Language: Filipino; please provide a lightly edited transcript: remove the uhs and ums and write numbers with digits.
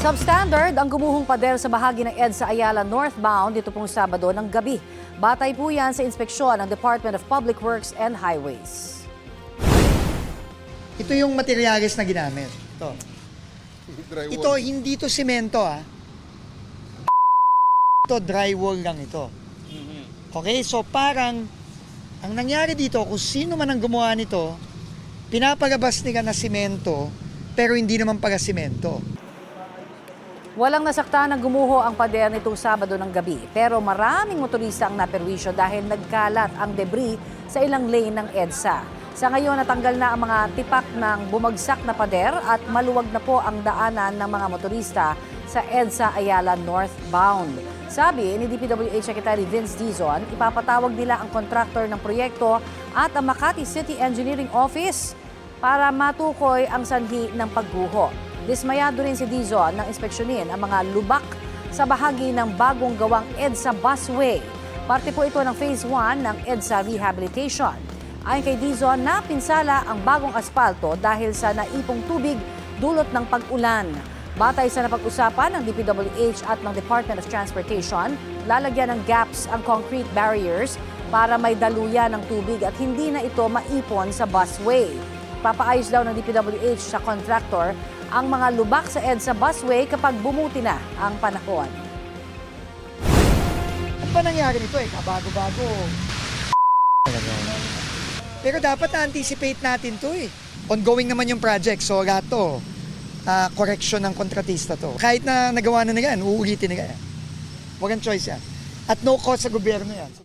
Substandard ang gumuhong pader sa bahagi ng EDSA Ayala northbound dito pong Sabado ng gabi. Batay po yan sa inspeksyon ng Department of Public Works and Highways. Ito yung materyales na ginamit. Ito. Ito, hindi to semento Ito, drywall lang ito. Okay, so parang ang nangyari dito, kung sino man ang gumawa nito, pinapalabas nila na semento, pero hindi naman pala semento. Walang nasaktan ng gumuho ang pader nitong Sabado ng gabi. Pero maraming motorista ang naperwisyo dahil nagkalat ang debris sa ilang lane ng EDSA. Sa ngayon, natanggal na ang mga tipak ng bumagsak na pader at maluwag na po ang daanan ng mga motorista sa EDSA Ayala northbound. Sabi ni DPWH Secretary Vince Dizon, ipapatawag nila ang kontraktor ng proyekto at ang Makati City Engineering Office para matukoy ang sanhi ng pagguho. Dismayado rin si Dizon nang inspeksyonin ang mga lubak sa bahagi ng bagong gawang EDSA busway. Parte po ito ng Phase 1 ng EDSA Rehabilitation. Ayon kay Dizon, napinsala ang bagong asfalto dahil sa naipong tubig dulot ng pag-ulan. Batay sa napag-usapan ng DPWH at ng Department of Transportation, lalagyan ng gaps ang concrete barriers para may daluyan ng tubig at hindi na ito maipon sa busway. Papaayos daw ng DPWH sa contractor ang mga lubak sa EDSA busway kapag bumuti na ang panahon. Ano ba nangyari nito kabago-bago? Pero dapat na-anticipate natin to Ongoing naman yung project, so lahat to, correction ng kontratista to. Kahit na nagawa na nila yan, uulitin nila yan. Walang choice yan. At no cost sa gobyerno yan.